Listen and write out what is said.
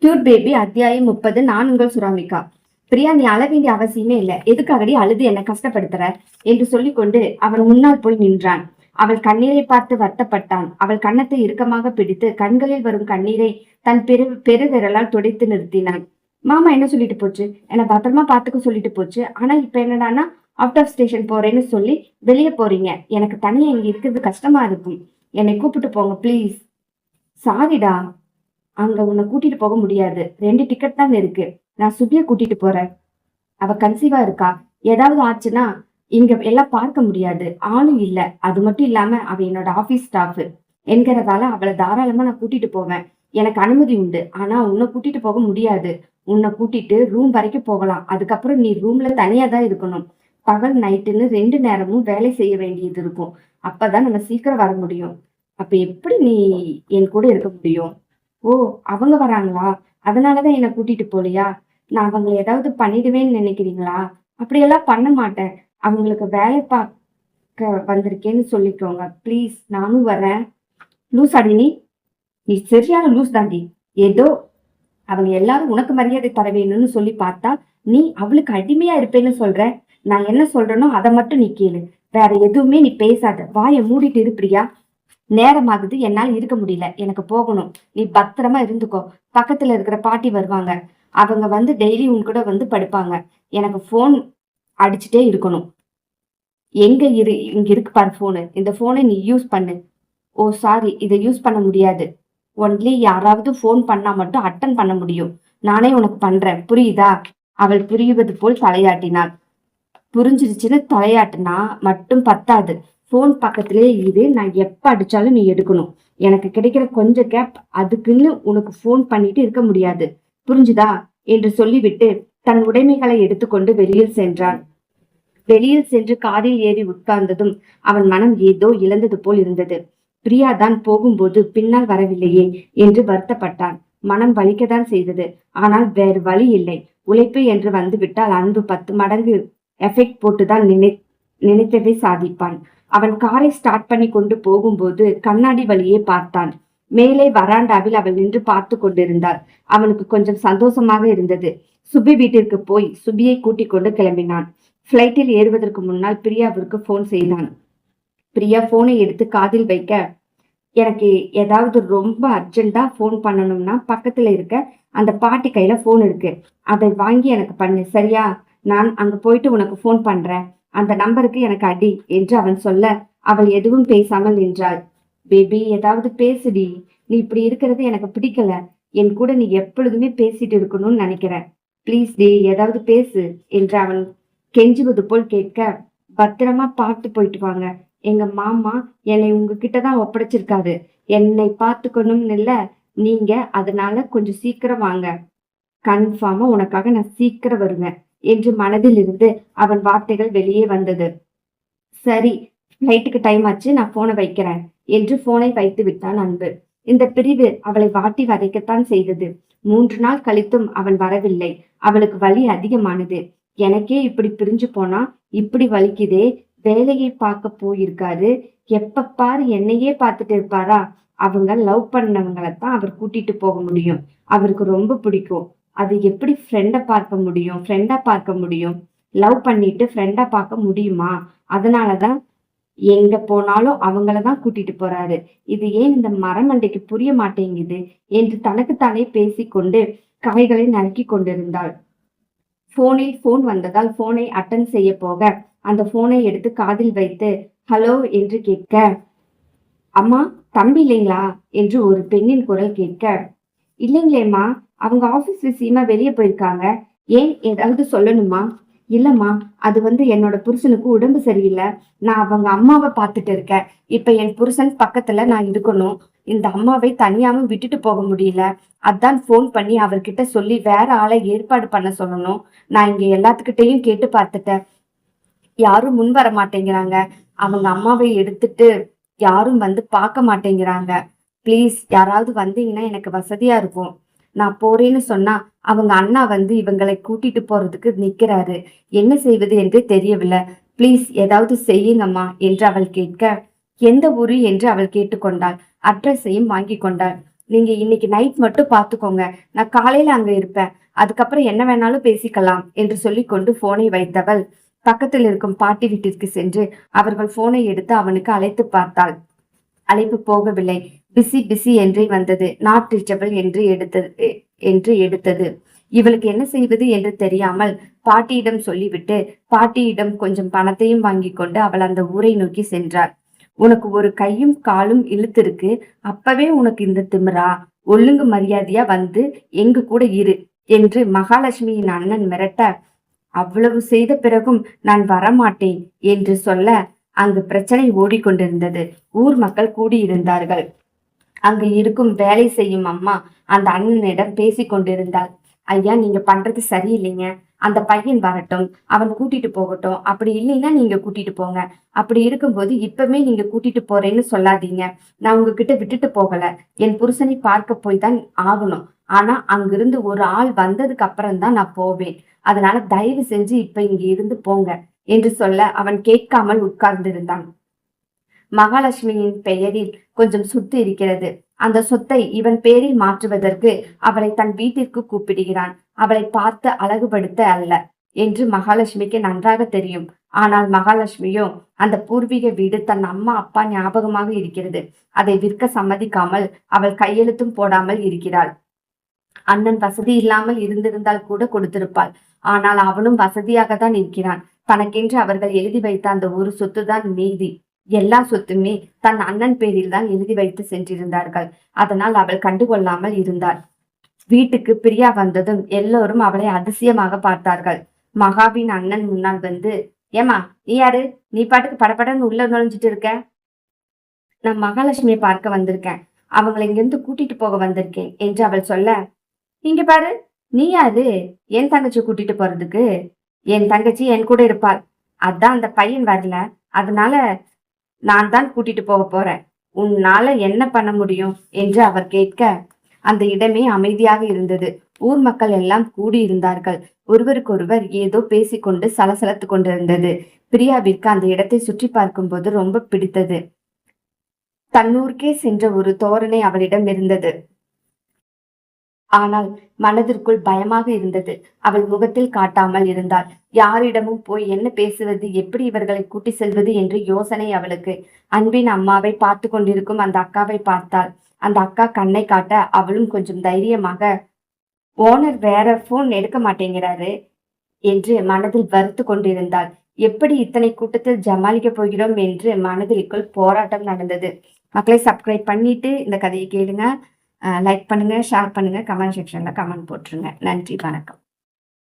Cute baby அத்தியாயம் 30. நான் உங்கள் சுராமிகா. பிரியா, நீ அழ வேண்டிய அவசியமே இல்லை. எதுக்காகடி அழுது என்னை கஷ்டப்படுத்துற என்று சொல்லிக்கொண்டு அவன் முன்னால் போய் நின்றான். அவள் கண்ணீரை பார்த்து வருத்தப்பட்டான். அவள் கன்னத்தை இறுக்கமாக பிடித்து கண்களில் வரும் கண்ணீரை தன் பெருவிரலால் துடைத்து நிறுத்தினான். மாமா என்ன சொல்லிட்டு போச்சு, என்னை பத்திரமா பாத்துக்க சொல்லிட்டு போச்சு. ஆனா இப்ப என்னடானா அவுட் ஆஃப் ஸ்டேஷன் போறேன்னு சொல்லி வெளியே போறீங்க. எனக்கு தனியா இங்க இருக்கிறது கஷ்டமா இருக்கும். என்னை கூப்பிட்டு போங்க ப்ளீஸ். சாரிடா, அங்க உன்னை கூட்டிட்டு போக முடியாது. 2 டிக்கெட் தான் இருக்கு. நான் சுபிய கூட்டிட்டு போறேன். அவ கன்சீவா இருக்கா. ஏதாவது ஆச்சுன்னா இங்க எல்லாம் பார்க்க முடியாது, ஆளும் இல்ல. அது மட்டும் இல்லாம அவ என்னோட ஆபீஸ் ஸ்டாஃப் என்கிறதால அவளை தாராளமா நான் கூட்டிட்டு போவேன். எனக்கு அனுமதி உண்டு. ஆனா உன்னை கூட்டிட்டு போக முடியாது. உன்னை கூட்டிட்டு ரூம் வரைக்கும் போகலாம். அதுக்கப்புறம் நீ ரூம்ல தனியா தான் இருக்கணும். பகல் நைட்டுன்னு 2 நேரமும் வேலை செய்ய வேண்டியது இருக்கும். அப்பதான் நம்ம சீக்கிரம் வர முடியும். அப்ப எப்படி நீ என் கூட இருக்க முடியும்? ஓ, அவங்க வராங்களா? அதனாலதான் என்னை கூட்டிட்டு போலியா? நான் அவங்களை ஏதாவது பண்ணிடுவேன்னு நினைக்கிறீங்களா? அப்படியெல்லாம் பண்ண மாட்டேன். அவங்களுக்கு வேலை பார்க்க வந்திருக்கேன்னு சொல்லிக்கோங்க ப்ளீஸ். நானும் வரேன். லூஸ் அடி நீ. நீ சரியான லூஸ் தாண்டி. ஏதோ அவங்க எல்லாரும் உனக்கு மரியாதை தர வேணும்னு சொல்லி பார்த்தா நீ அவளுக்கு அடிமையா இருப்பேன்னு சொல்ற. நான் என்ன சொல்றேனோ அதை மட்டும் நீ கேளு. வேற எதுவுமே நீ பேசாத. வாயை மூடிட்டு இருப்பியா? நேரமாகுது, என்னால இருக்க முடியல. எனக்கு போகணும். நீ பத்திரமா இருந்துக்கோ. பக்கத்துல இருக்கிற பாட்டி வருவாங்க. அவங்க வந்து டெய்லி உன் கூட வந்து படுப்பாங்க. எனக்கு போன் அடிச்சுட்டே இருக்கணும். இங்க இருக்கு பாரு போனு. இந்த போனை நீ யூஸ் பண்ணு. ஓ சாரி, இதை யூஸ் பண்ண முடியாது. ஒன்லி யாராவது போன் பண்ணா மட்டும் அட்டன் பண்ண முடியும். நானே உனக்கு பண்றேன், புரியுதா? அவள் புரியுவது போல் தலையாட்டினாள். புரிஞ்சிருச்சுன்னு தலையாட்டினா மட்டும் பத்தாது. போன் பக்கத்திலே இரு. நான் எப்ப அடிச்சாலும் நீ எடுக்கணும். எனக்கு கிடைக்கிற கொஞ்சம் கேப் அதுக்குன்னு உனக்கு போன் பண்ணிட்டு இருக்க முடியாது. புரிஞ்சுதா என்று சொல்லிவிட்டு தன் உடைமைகளை எடுத்துக்கொண்டு வெளியில் சென்றான். வெளியில் சென்று காரில் ஏறி உட்கார்ந்ததும் அவன் மனம் ஏதோ இழந்தது போல் இருந்தது. பிரியா தான் போகும்போது பின்னால் வரவில்லையே என்று வருத்தப்பட்டான். மனம் வலிக்கத்தான் செய்தது. ஆனால் வேறு வழி இல்லை. உழைப்பு என்று வந்து விட்டால் அன்பு 10 மடங்கு எஃபெக்ட் போட்டுதான் நினைத்ததை சாதிப்பான். அவன் காரை ஸ்டார்ட் பண்ணி கொண்டு போகும்போது கண்ணாடி வழியே பார்த்தான். மேலே வராண்டாவில் அவள் நின்று பார்த்து கொண்டிருந்தாள். அவனுக்கு கொஞ்சம் சந்தோஷமாக இருந்தது. சுபி வீட்டிற்கு போய் சுபியை கூட்டிக் கொண்டு கிளம்பினான். பிளைட்டில் ஏறுவதற்கு முன்னால் பிரியாவிற்கு போன் செய்தான். பிரியா போனை எடுத்து காதில் வைக்க, எனக்கு ஏதாவது ரொம்ப அர்ஜென்டா போன் பண்ணணும்னா பக்கத்துல இருக்க அந்த பாட்டி கையில போன் இருக்கு. அதை வாங்கி எனக்கு பண்ணு, சரியா? நான் அங்க போயிட்டு உனக்கு போன் பண்றேன். அந்த நம்பருக்கு எனக்கு அடி என்று அவன் சொல்ல அவள் எதுவும் பேசாமல் நின்றாள். பேபி, ஏதாவது பேசுடி. நீ இப்படி இருக்கிறது எனக்கு பிடிக்கல. என் கூட நீ எப்பொழுதுமே பேசிட்டு இருக்கணும்னு நினைக்கிறேன். பிளீஸ் டி, ஏதாவது பேசு என்று அவன் கெஞ்சுவது போல் கேட்க, பத்திரமா பார்த்து போயிட்டு வாங்க. எங்க மாமா என்னை உங்ககிட்டதான் ஒப்படைச்சிருக்காரு. என்னை பார்த்துக்கணும்னு இல்ல நீங்க, அதனால கொஞ்சம் சீக்கிரம் வாங்க. கன்ஃபார்மா உனக்காக நான் சீக்கிரம் வருவேன் என்று மனதில் இருந்து அவன் வார்த்தைகள் வெளியே வந்தது. சரி, ஃபிளைட்டுக்கு டைம் ஆச்சு, நான் போனை வைக்கிறேன் என்று போனை வைத்து விட்டான் அன்பு. இந்த பிரிவு அவளை வாட்டி வதைக்கத்தான் செய்தது. 3 நாள் கழித்தும் அவன் வரவில்லை. அவளுக்கு வலி அதிகமானது. எனக்கே இப்படி பிரிஞ்சு போனா இப்படி வலிக்குதே. வேலையை பார்க்க போயிருக்காரு. எப்ப பாரு என்னையே பார்த்துட்டு இருப்பாரா? அவங்க லவ் பண்ணவங்களைத்தான் அவர் கூட்டிட்டு போக முடியும். அவருக்கு ரொம்ப பிடிக்கும். அது எப்படி ஃப்ரெண்டா பார்க்க முடியும்? லவ் பண்ணிட்டு ஃப்ரெண்டா பார்க்க முடியுமா? அதனாலதான் எங்க போனாலும் அவங்களதான் கூட்டிட்டு போறாரு. இது ஏன் இந்த மரமண்டைக்கு புரிய மாட்டேங்குது என்று தனக்குத்தானே பேசிக்கொண்டு காய்களை நறுக்கி கொண்டிருந்தாள். போனில் போன் வந்ததால் போனை அட்டன் செய்ய போக அந்த போனை எடுத்து காதில் வைத்து ஹலோ என்று கேட்க, அம்மா தம்பி இல்லைங்களா என்று ஒரு பெண்ணின் குரல் கேட்க, இல்லைங்களேம்மா, அவங்க ஆபீஸ் விஷயமா வெளியே போயிருக்காங்க. ஏன், ஏதாவது சொல்லணுமா? இல்லம்மா, அது என்னோட புருஷனுக்கு உடம்பு சரியில்லை. நான் அவங்க அம்மாவை பார்த்துட்டு இருக்கேன். இப்ப என் புருஷன் பக்கத்துல நான் இருக்கணும். இந்த அம்மாவை தனியாவும் விட்டுட்டு போக முடியல. அதான் போன் பண்ணி அவர்கிட்ட சொல்லி வேற ஆளை ஏற்பாடு பண்ண சொல்லணும். நான் இங்க எல்லாத்துக்கிட்டையும் கேட்டு பார்த்துட்டேன். யாரும் முன் வர மாட்டேங்கிறாங்க. அவங்க அம்மாவை எடுத்துட்டு யாரும் வந்து பார்க்க மாட்டேங்கிறாங்க. ப்ளீஸ், யாராவது வந்தீங்கன்னா எனக்கு வசதியா இருக்கும். நான் போறேன்னு சொன்னா அவங்க அண்ணா இவங்களை கூட்டிட்டு போறதுக்கு நிக்கிறாரு. என்ன செய்வது என்று தெரியவில்லை. ப்ளீஸ் ஏதாவது செய்யுங்கம்மா என்று அவள் கேட்க, எந்த ஊரு என்று அவள் கேட்டுக்கொண்டாள். அட்ரஸையும் வாங்கி கொண்டாள். நீங்க இன்னைக்கு நைட் மட்டும் பாத்துக்கோங்க, நான் காலையில அங்க இருப்பேன், அதுக்கப்புறம் என்ன வேணாலும் பேசிக்கலாம் என்று சொல்லிக்கொண்டு போனை வைத்தவள் பக்கத்தில் இருக்கும் பாட்டி வீட்டிற்கு சென்று அவர்கள் போனை எடுத்து அவனுக்கு அழைத்து பார்த்தாள். அழைப்பு போகவில்லை. பிஸி பிஸி என்றே வந்தது. நாட் ரீச்சபிள் என்று எடுத்தது. இவளுக்கு என்ன செய்வது என்று தெரியாமல் பாட்டியிடம் சொல்லிவிட்டு பாட்டியிடம் கொஞ்சம் பணத்தையும் வாங்கி கொண்டு அவள் அந்த ஊரை நோக்கி சென்றாள். உனக்கு ஒரு கையும் காலும் இழுத்திருக்கு, அப்பவே உனக்கு இந்த திமிரா? ஒழுங்கு மரியாதையா வந்து எங்க கூட இரு என்று மகாலட்சுமியின் அண்ணன் மிரட்ட, அவ்வளவு செய்த பிறகும் நான் வரமாட்டேன் என்று சொல்ல அங்கு பிரச்சனை ஓடிக்கொண்டிருந்தது. ஊர் மக்கள் கூடியிருந்தார்கள். அங்கு இருக்கும் வேலை செய்யும் அம்மா அந்த அண்ணனிடம் பேசிக் கொண்டிருந்தாள். ஐயா, நீங்க பண்றது சரியில்லைங்க, அந்த பையன் வரட்டும், அவன் கூட்டிட்டு போகட்டும், அப்படி இல்லைன்னா நீங்க கூட்டிட்டு போங்க. அப்படி இருக்கும்போது இப்பவே நீங்க கூட்டிட்டு போறேன்னு சொல்லாதீங்க. நான் உங்ககிட்ட விட்டுட்டு போகல, என் புருஷனை பார்க்க போய் தான் ஆகணும். ஆனா அங்கிருந்து ஒரு ஆள் வந்ததுக்கு அப்புறம் தான் நான் போவேன். அதனால தயவு செஞ்சு இப்ப இங்க இருந்து போங்க என்று சொல்ல அவன் கேட்காமல் உட்கார்ந்திருந்தான். மகாலட்சுமியின் பெயரில் கொஞ்சம் சொத்து இருக்கிறது. அந்த சொத்தை இவன் பேரில் மாற்றுவதற்கு அவளை தன் வீட்டிற்கு கூப்பிடுகிறான். அவளை பார்த்து அழகுபடுத்த அல்ல என்று மகாலட்சுமிக்கு நன்றாக தெரியும். ஆனால் மகாலட்சுமியோ அந்த பூர்வீக வீடு தன் அம்மா அப்பா ஞாபகமாக இருக்கிறது. அதை விற்க சம்மதிக்காமல் அவள் கையெழுத்தும் போடாமல் இருக்கிறாள். அண்ணன் வசதி இல்லாமல் இருந்திருந்தால் கூட கொடுத்திருப்பாள். ஆனால் அவனும் வசதியாக தான் இருக்கிறான். தனக்கென்று அவர்கள் எழுதி வைத்த அந்த ஒரு சொத்து தான் மீதி. எல்லா சொத்துமே தன் அண்ணன் பேரில் தான் எழுதி வைத்து சென்றிருந்தார்கள். அதனால் அவள் கண்டுகொள்ளாமல் இருந்தாள். வீட்டுக்கு பிரியா வந்ததும் எல்லோரும் அவளை அதிசயமாக பார்த்தார்கள். மகாவின் அண்ணன் முன்னால் வந்து, ஏமா நீ யாரு? நீ பாட்டுக்கு படப்படன்னு உள்ள நுழைஞ்சிட்டு இருக்க. நான் மகாலட்சுமியை பார்க்க வந்திருக்கேன், அவங்களை இங்கிருந்து கூட்டிட்டு போக வந்திருக்கேன் என்று அவள் சொல்ல, இங்க பாரு, நீ யாரு என் தங்கச்சி கூட்டிட்டு போறதுக்கு? என் தங்கச்சி என் கூட இருப்பாள், அதான் அந்த பையன் வரல, அதனால நான் தான் கூட்டிட்டு போக போறேன், உன்னால என்ன பண்ண முடியும் என்று அவர் கேட்க அந்த இடமே அமைதியாக இருந்தது. ஊர் மக்கள் எல்லாம் கூடியிருந்தார்கள். ஒருவருக்கொருவர் ஏதோ பேசிக்கொண்டு சலசலத்து கொண்டிருந்தது. பிரியாவிற்கு அந்த இடத்தை சுற்றி பார்க்கும் போது ரொம்ப பிடித்தது. தன்னூருக்கே சென்ற ஒரு தோரணை அவளிடம் இருந்தது. ஆனால் மனதிற்குள் பயமாக இருந்தது. அவள் முகத்தில் காட்டாமல் இருந்தாள். யாரிடமும் போய் என்ன பேசுவது, எப்படி இவர்களை கூட்டி செல்வது என்று யோசனை அவளுக்கு. அன்பின் அம்மாவை பார்த்து கொண்டிருக்கும் அந்த அக்காவை பார்த்தாள். அந்த அக்கா கண்ணை காட்ட அவளும் கொஞ்சம் தைரியமாக, ஓனர் வேற போன் எடுக்க மாட்டேங்கிறாரு என்று மனதில் வருத்து கொண்டிருந்தாள். எப்படி இத்தனை கூட்டத்தில் ஜமாளிக்க போகிறோம் என்று மனதிற்குள் போராட்டம் நடந்தது. மக்களை சப்ஸ்கிரைப் பண்ணிட்டு இந்த கதையை கேளுங்க, லைக் பண்ணுங்க, ஷேர் பண்ணுங்க, கமெண்ட் செக்ஷன்ல கமெண்ட் போட்டுருங்க. நன்றி, வணக்கம்.